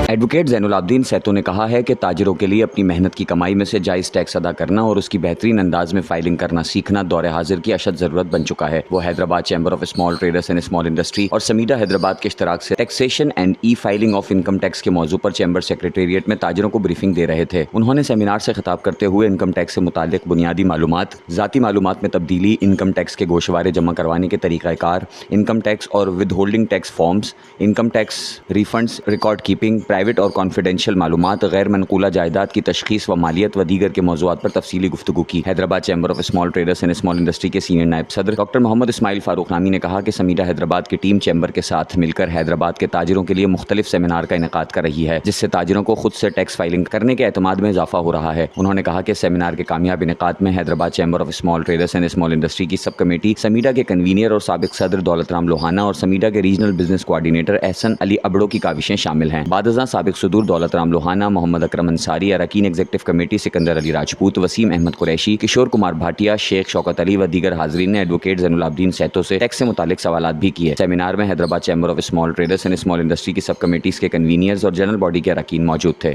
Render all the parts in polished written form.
Advocate زین العابدین سیتو نے کہا ہے کہ تاجروں کے لیے اپنی محنت کی کمائی میں سے جائز ٹیکس ادا کرنا اور اس کی بہترین انداز میں فائلنگ کرنا سیکھنا دور حاضر کی اشد ضرورت بن چکا ہے۔ وہ Hyderabad chamber of small traders and small industry اور سمیڈا حیدرآباد کے اشتراک سے taxation and e filing of income tax کے موضوع پر چیمبر سیکریٹریٹ میں تاجروں کو بریفنگ دے رہے تھے۔ انہوں نے سیمینار سے خطاب کرتے ہوئے انکم ٹیکس سے متعلق بنیادی معلومات، ذاتی معلومات میں تبدیلی، انکم ٹیکس کے گوشوارے جمع کروانے کے طریقہ کار، انکم ٹیکس اور with holding tax forms, income tax refunds, record keeping, private اور کانفیڈینشیل معلومات، غیر منقولہ جائیداد کی تشخیص و مالیت و دیگر کے موضوعات پر تفصیلی گفتگو کی۔ Hyderabad chamber of small traders and small industry کے سینئر نائب صدر ڈاکٹر محمد اسماعیل فاروق نامی نے کہا کہ سمیڈا حیدرآباد کی ٹیم چیمبر کے ساتھ مل کر حیدرآباد کے تاجروں کے لیے مختلف سیمینار کا انعقاد کر رہی ہے، جس سے تاجروں کو خود سے ٹیکس فائلنگ کرنے کے اعتماد میں اضافہ ہو رہا ہے۔ انہوں نے کہا کہ سیمینار کے کامیاب انعقاد میں Hyderabad chamber of small traders and small industry کی سب کمیٹی، سمیڈا کے کنوینر اور سابق صدر دولت رام لوہانہ اور سمیڈا کے ریجنل بزنس کوآرڈینیٹر احسن علی ابڑو کی کاوشیں شامل ہیں۔ بعد ازاں سابق صدور دولت رام لوہانہ، محمد اکرم انصاری، اراکین ایگزیکٹو کمیٹی سکندر علی راجپوت، وسیم احمد قریشی، کشور کمار بھاٹیا، شیخ شوکت علی و دیگر حاضرین نے ایڈوکیٹ زین العابدین سیتو سے ٹیکس سے متعلق سوالات بھی کیے۔ سیمینار میں Hyderabad chamber of small traders and small industry کی سب کمیٹیز کے کنوینئرز اور جنرل باڈی کے اراکین موجود تھے۔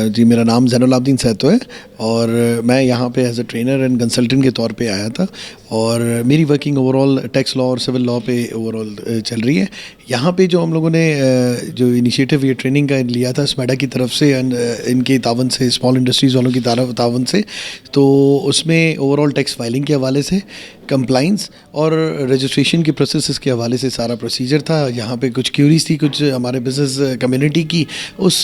جی، میرا نام زین العابدین سیتو ہے اور میں یہاں پہ as a trainer and consultant کے طور پہ آیا تھا اور میری working overall tax law اور سول لا پہ اوور آل چل رہی ہے۔ یہاں پہ جو ہم لوگوں نے جو انیشیٹو یہ ٹریننگ کا لیا تھا اسمیڈا کی طرف سے، ان کے تعاون سے، اسمال انڈسٹریز والوں کی تعاون سے، تو اس میں اوور آل ٹیکس فائلنگ کے حوالے سے، کمپلائنس اور رجسٹریشن کے پروسیسز کے حوالے سے سارا پروسیجر تھا۔ یہاں پہ کچھ کیوریز تھی کچھ ہمارے بزنس کمیونٹی کی، اس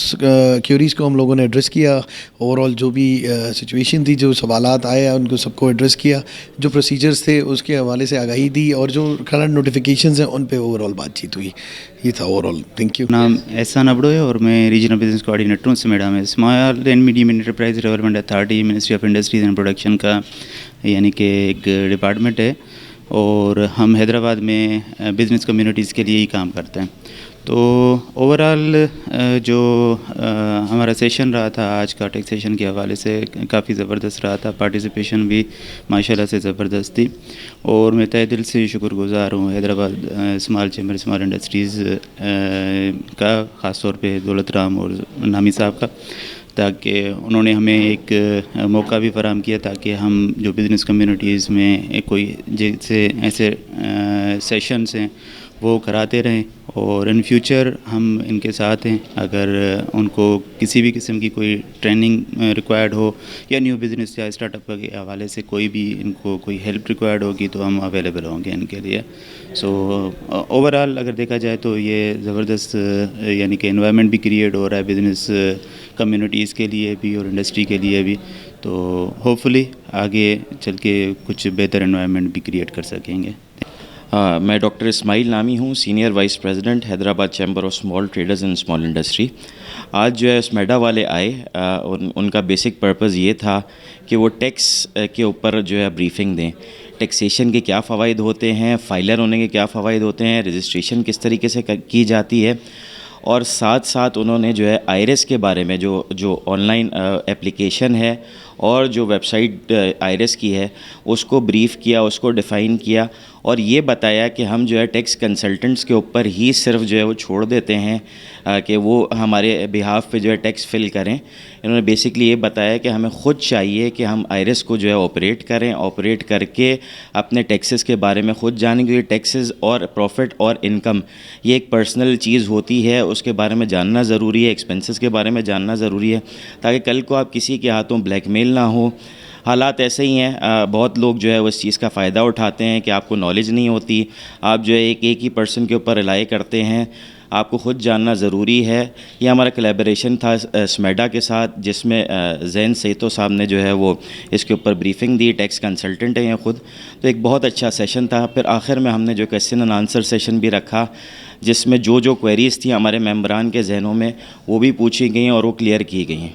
کیوریز کو ہم لوگوں نے ایڈریس کیا۔ اوور آل جو بھی سچویشن تھی، جو سوالات آئے ان کو سب کو ایڈریس کیا، جو پروسیجرز تھے اس کے حوالے سے آگاہی دی اور جو کرنٹ نوٹیفیکیشنز ہیں ان پہ اوور آل بات چیت ہوئی۔ یہ تھا اوور آل۔ Thank you. نام احسان ابڑو ہے اور میں ریجنل بزنس کوآرڈینیٹر ہوں سمیڈا میں۔ Small and medium enterprise development authority, ministry of industries and production کا یعنی کہ ایک ڈپارٹمنٹ ہے اور ہم حیدرآباد میں بزنس کمیونٹیز کے لیے ہی کام کرتے ہیں۔ تو اوور آل جو ہمارا سیشن رہا تھا آج کا ٹیکسیشن کے حوالے سے کافی زبردست رہا تھا، پارٹیسپیشن بھی ماشاءاللہ سے زبردست تھی اور میں تہہ دل سے شکر گزار ہوں Hyderabad small chamber small industries کا، خاص طور پہ دولت رام اور نامی صاحب کا، تاکہ انہوں نے ہمیں ایک موقع بھی فراہم کیا تاکہ ہم جو بزنس کمیونٹیز میں کوئی جیسے ایسے سیشنز ہیں وہ کراتے رہیں اور ان فیوچر ہم ان کے ساتھ ہیں۔ اگر ان کو کسی بھی قسم کی کوئی ٹریننگ ریکوائرڈ ہو یا نیو بزنس یا اسٹارٹ اپ کے حوالے سے کوئی بھی ان کو کوئی ہیلپ ریکوائرڈ ہوگی تو ہم اویلیبل ہوں گے ان کے لیے۔ سو اوور آل اگر دیکھا جائے تو یہ زبردست یعنی کہ انوائرمنٹ بھی کریٹ ہو رہا ہے بزنس کمیونٹیز کے لیے بھی اور انڈسٹری کے لیے بھی، تو ہوپ فلی آگے چل کے کچھ بہتر انوائرمنٹ بھی کریٹ کر سکیں گے۔ میں ڈاکٹر اسماعیل نامی ہوں، senior vice president Hyderabad chamber of small traders and small industry. آج جو ہے اسمیڈا والے آئے، ان کا بیسک پرپز یہ تھا کہ وہ ٹیکس کے اوپر جو ہے بریفنگ دیں، ٹیکسیشن کے کیا فوائد ہوتے ہیں، فائلر ہونے کے کیا فوائد ہوتے ہیں، رجسٹریشن کس طریقے سے کی جاتی ہے، اور ساتھ ساتھ انہوں نے جو ہے آئرس کے بارے میں جو آن لائن اپلیکیشن ہے اور جو ویب سائٹ آئرس کی ہے اس کو بریف کیا، اس کو ڈیفائن کیا اور یہ بتایا کہ ہم جو ہے ٹیکس کنسلٹنٹس کے اوپر ہی صرف جو ہے وہ چھوڑ دیتے ہیں کہ وہ ہمارے بہاف پہ جو ہے ٹیکس فل کریں۔ انہوں نے بیسکلی یہ بتایا کہ ہمیں خود چاہیے کہ ہم آئرس کو جو ہے آپریٹ کریں، آپریٹ کر کے اپنے ٹیکسز کے بارے میں خود جانیں، کیونکہ ٹیکسز اور پروفٹ اور انکم یہ ایک پرسنل چیز ہوتی ہے، اس کے بارے میں جاننا ضروری ہے، ایکسپنسز کے بارے میں جاننا ضروری ہے تاکہ کل کو آپ کسی کے ہاتھوں بلیک میل نہ ہو۔ حالات ایسے ہی ہیں، بہت لوگ جو ہے اس چیز کا فائدہ اٹھاتے ہیں کہ آپ کو نالج نہیں ہوتی، آپ جو ہے ایک ہی پرسن کے اوپر ریلائی کرتے ہیں، آپ کو خود جاننا ضروری ہے۔ یہ ہمارا کولیبریشن تھا اسمیڈا کے ساتھ، جس میں زین سیتو صاحب نے جو ہے وہ اس کے اوپر بریفنگ دی، ٹیکس کنسلٹنٹ ہیں یہ خود، تو ایک بہت اچھا سیشن تھا۔ پھر آخر میں ہم نے جو کویسچن اینڈ آنسر سیشن بھی رکھا جس میں جو کوئریز تھیں ہمارے ممبران کے ذہنوں میں وہ بھی پوچھی گئیں اور وہ کلیئر کی گئیں۔